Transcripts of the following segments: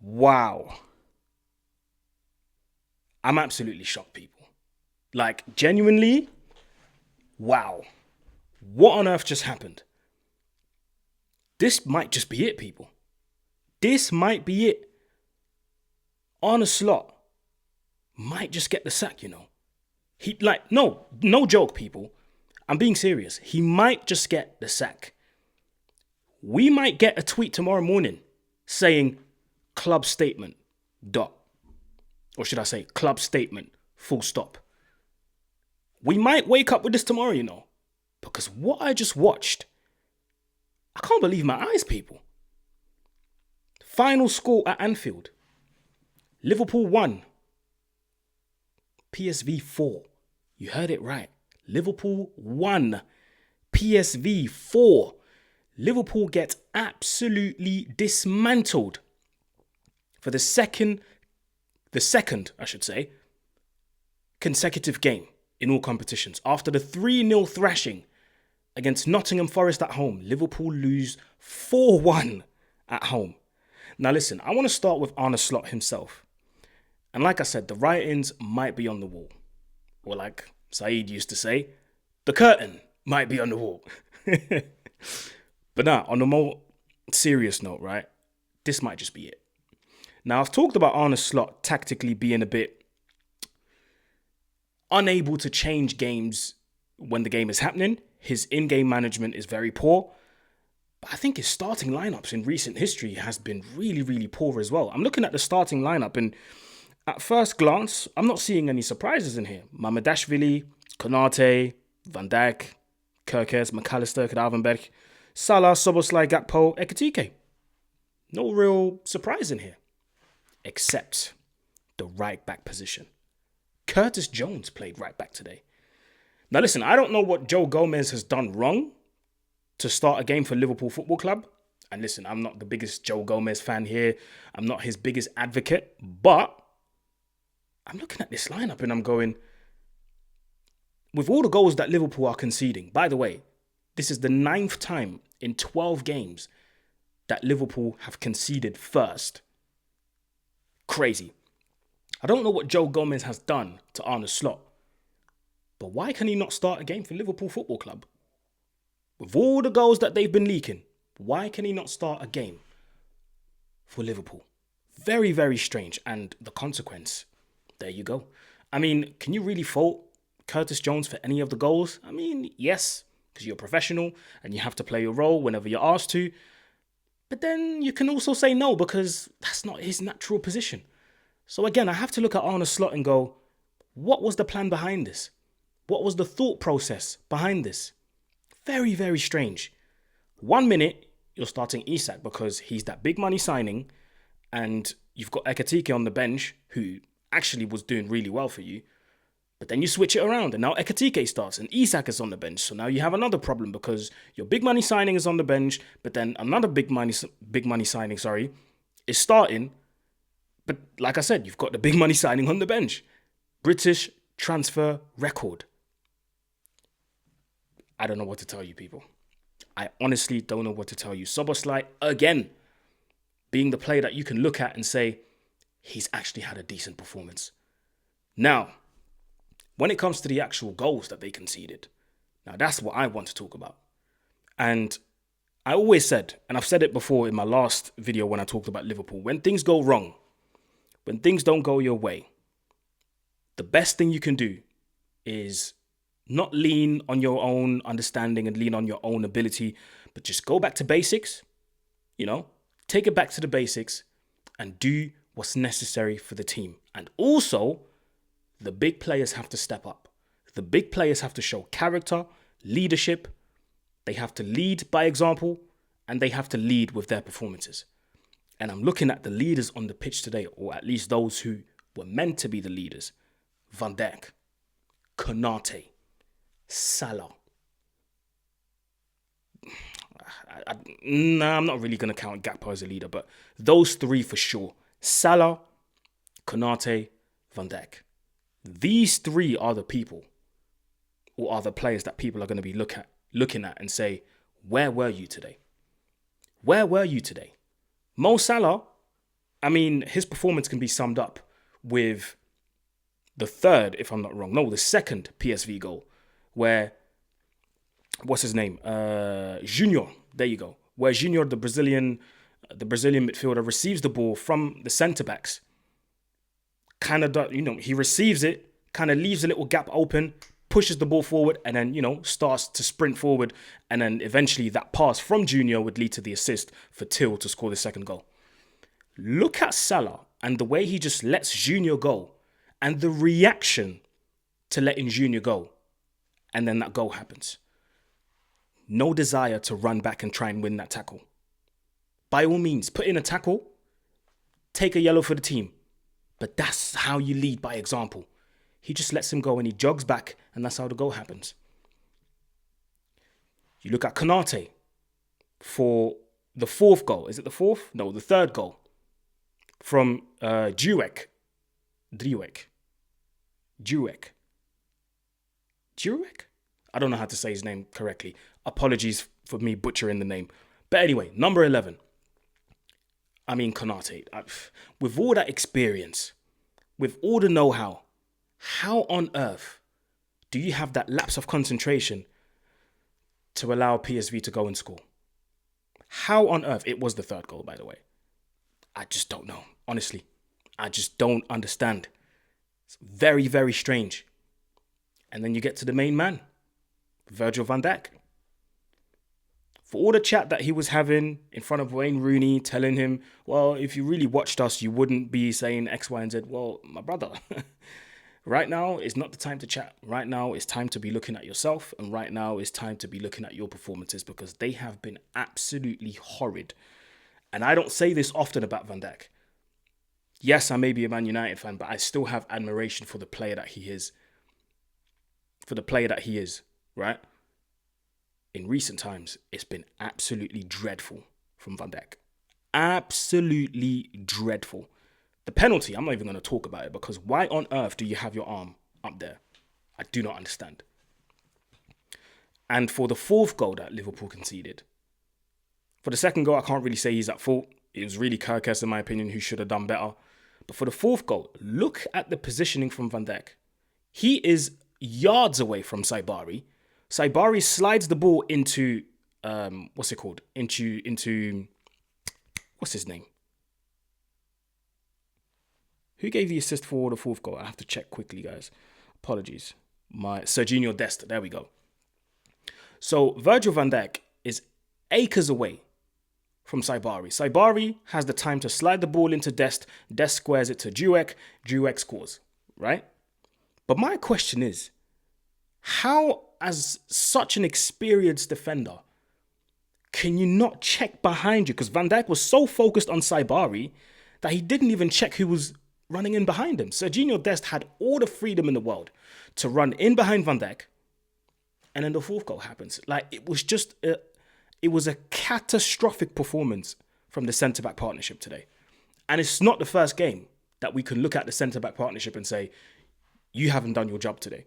Wow. I'm absolutely shocked, people. Like, genuinely, wow. What on earth just happened? This might just be it, people. This might be it. Arne Slot might just get the sack, you know. No joke, people. I'm being serious. He might just get the sack. We might get a tweet tomorrow morning saying club statement, dot. Or should I say club statement, full stop. We might wake up with this tomorrow, you know. Because what I just watched, I can't believe my eyes, people. Final score at Anfield. Liverpool 1. PSV 4. You heard it right. Liverpool 1. PSV 4. Liverpool gets absolutely dismantled for the second, I should say, consecutive game in all competitions. After the 3-0 thrashing against Nottingham Forest at home, Liverpool lose 4-1 at home. Now listen, I want to start with Arne Slot himself. And like I said, the writings might be on the wall. Or like Saeed used to say, the curtain might be on the wall. But now, on a more serious note, right, this might just be it. Now, I've talked about Arne Slot tactically being a bit unable to change games when the game is happening. His in-game management is very poor. But I think his starting lineups in recent history has been really, really poor as well. I'm looking at the starting lineup and at first glance, I'm not seeing any surprises in here. Mamardashvili, Konate, Van Dijk, Kerkez, McAllister, Gravenberch, Salah, Szoboszlai, Gakpo, Ekitike. No real surprise in here. Except the right back position. Curtis Jones played right back today. Now listen, I don't know what Joe Gomez has done wrong to start a game for Liverpool Football Club. And listen, I'm not the biggest Joe Gomez fan here. I'm not his biggest advocate. But I'm looking at this lineup and I'm going, with all the goals that Liverpool are conceding, by the way, this is the 9th time in 12 games that Liverpool have conceded first. Crazy. I don't know what Joe Gomez has done to Arne Slot, but why can he not start a game for Liverpool Football Club? With all the goals that they've been leaking, why can he not start a game for Liverpool? Very, very strange. And the consequence, there you go. I mean, can you really fault Curtis Jones for any of the goals? I mean, yes, because you're a professional and you have to play your role whenever you're asked to. But then you can also say no because that's not his natural position. So again, I have to look at Arne Slot and go, what was the plan behind this? What was the thought process behind this? Very, very strange. 1 minute, you're starting Isak because he's that big money signing and you've got Ekitike on the bench who actually was doing really well for you. But then you switch it around and now Ekitike starts and Isak is on the bench. So now you have another problem because your big money signing is on the bench, but then another big money signing, is starting. But like I said, you've got the big money signing on the bench. British transfer record. I don't know what to tell you, people. I honestly don't know what to tell you. Szoboszlai, again, being the player that you can look at and say, he's actually had a decent performance. Now, when it comes to the actual goals that they conceded, now that's what I want to talk about. And I always said, and I've said it before in my last video when I talked about Liverpool, when things go wrong, when things don't go your way, the best thing you can do is not lean on your own understanding and lean on your own ability, but just go back to basics, take it back to the basics and do what's necessary for the team. And also, the big players have to step up. The big players have to show character, leadership. They have to lead by example and they have to lead with their performances. And I'm looking at the leaders on the pitch today, or at least those who were meant to be the leaders. Van Dijk, Konate, Salah. I'm not really going to count Gakpo as a leader, but those three for sure. Salah, Konate, Van Dijk. These three are the people, or are the players that people are going to be looking at and say, where were you today? Where were you today? Mo Salah, I mean, his performance can be summed up with the third, if I'm not wrong, no, the second PSV goal, where, what's his name? Junior, there you go. Where Junior, the Brazilian midfielder, receives the ball from the centre-backs. Kind of, he receives it, kind of leaves a little gap open, pushes the ball forward, and then, starts to sprint forward. And then eventually that pass from Junior would lead to the assist for Till to score the second goal. Look at Salah and the way he just lets Junior go and the reaction to letting Junior go. And then that goal happens. No desire to run back and try and win that tackle. By all means, put in a tackle, take a yellow for the team. But that's how you lead by example. He just lets him go and he jogs back, and that's how the goal happens. You look at Konate for the fourth goal. Is it the fourth? No, the third goal. From Dijk. I don't know how to say his name correctly. Apologies for me butchering the name. But anyway, number 11. I mean, Konate. With all that experience, with all the know-how, how on earth do you have that lapse of concentration to allow PSV to go and score? How on earth? It was the third goal, by the way. I just don't know. Honestly, I just don't understand. It's very, very strange. And then you get to the main man, Virgil van Dijk. For all the chat that he was having in front of Wayne Rooney, telling him, well, if you really watched us, you wouldn't be saying X, Y, and Z. Well, my brother, right now is not the time to chat. Right now it's time to be looking at yourself. And right now it's time to be looking at your performances because they have been absolutely horrid. And I don't say this often about Van Dijk. Yes, I may be a Man United fan, but I still have admiration for the player that he is. Right? In recent times, it's been absolutely dreadful from Van Dijk. Absolutely dreadful. The penalty, I'm not even going to talk about it because why on earth do you have your arm up there? I do not understand. And for the fourth goal that Liverpool conceded, for the second goal, I can't really say he's at fault. It was really Kirkes, in my opinion, who should have done better. But for the fourth goal, look at the positioning from Van Dijk. He is yards away from Saibari. Saibari slides the ball into, into what's his name? Who gave the assist for the fourth goal? I have to check quickly, guys. Apologies. Serginho Dest, there we go. So Virgil van Dijk is acres away from Saibari. Saibari has the time to slide the ball into Dest. Dest squares it to Dijk. Dijk scores, right? But my question is, how, as such an experienced defender, can you not check behind you? Because Van Dijk was so focused on Saibari that he didn't even check who was running in behind him. Serginho Dest had all the freedom in the world to run in behind Van Dijk, and then the fourth goal happens. Like, it was a catastrophic performance from the centre-back partnership today. And it's not the first game that we can look at the centre-back partnership and say, you haven't done your job today.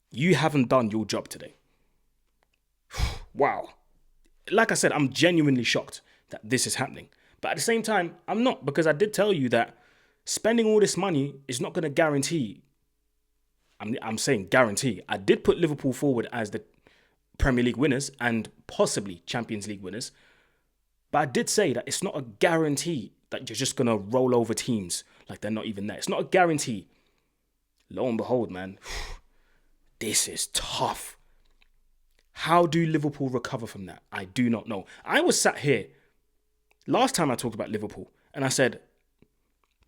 You haven't done your job today. Wow. Like I said, I'm genuinely shocked that this is happening. But at the same time, I'm not, because I did tell you that spending all this money is not going to guarantee. I'm saying guarantee. I did put Liverpool forward as the Premier League winners and possibly Champions League winners. But I did say that it's not a guarantee that you're just going to roll over teams like they're not even there. It's not a guarantee. Lo and behold, man, this is tough. How do Liverpool recover from that? I do not know. I was sat here last time I talked about Liverpool and I said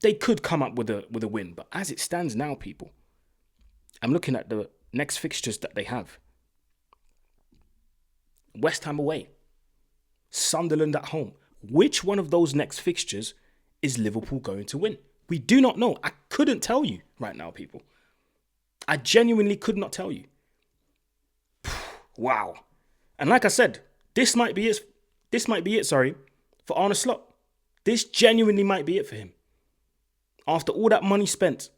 they could come up with a win. But as it stands now, people, I'm looking at the next fixtures that they have. West Ham away. Sunderland at home. Which one of those next fixtures is Liverpool going to win? We do not know. I couldn't tell you right now, people. I genuinely could not tell you. Wow. And like I said, this might be it, for Arne Slot. This genuinely might be it for him. After all that money spent.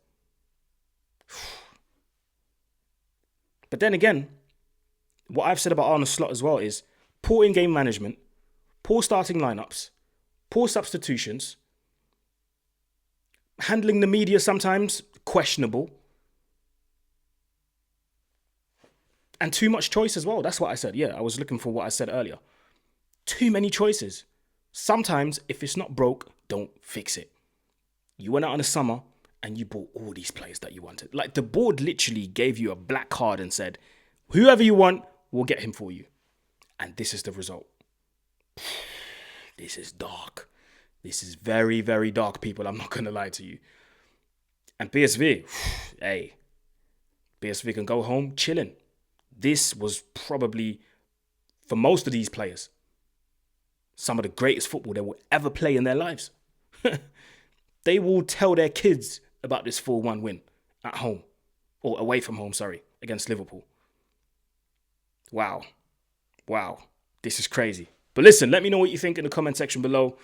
But then again, what I've said about Arne Slot as well is poor in-game management, poor starting lineups, poor substitutions, Handling the media sometimes questionable. And too much choice as well. That's what I said. Yeah, I was looking for what I said earlier. Too many choices. Sometimes, if it's not broke, don't fix it. You went out in the summer and you bought all these players that you wanted. Like, the board literally gave you a black card and said, whoever you want, we'll get him for you. And this is the result. This is dark. This is very, very dark, people. I'm not going to lie to you. And PSV, hey, PSV can go home chilling. This was probably, for most of these players, some of the greatest football they will ever play in their lives. They will tell their kids about this 4-1 win at home, or away from home, sorry, against Liverpool. Wow. This is crazy. But listen, let me know what you think in the comment section below.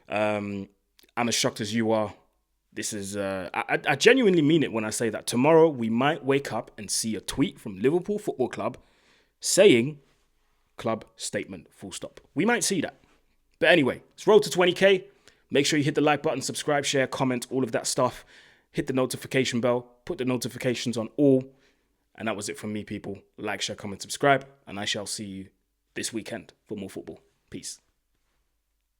I'm as shocked as you are. This is, I genuinely mean it when I say that tomorrow we might wake up and see a tweet from Liverpool Football Club saying club statement, full stop. We might see that. But anyway, it's road to 20k. Make sure you hit the like button, subscribe, share, comment, all of that stuff. Hit the notification bell, put the notifications on all. And that was it from me, people. Like, share, comment, subscribe. And I shall see you this weekend for more football. Peace.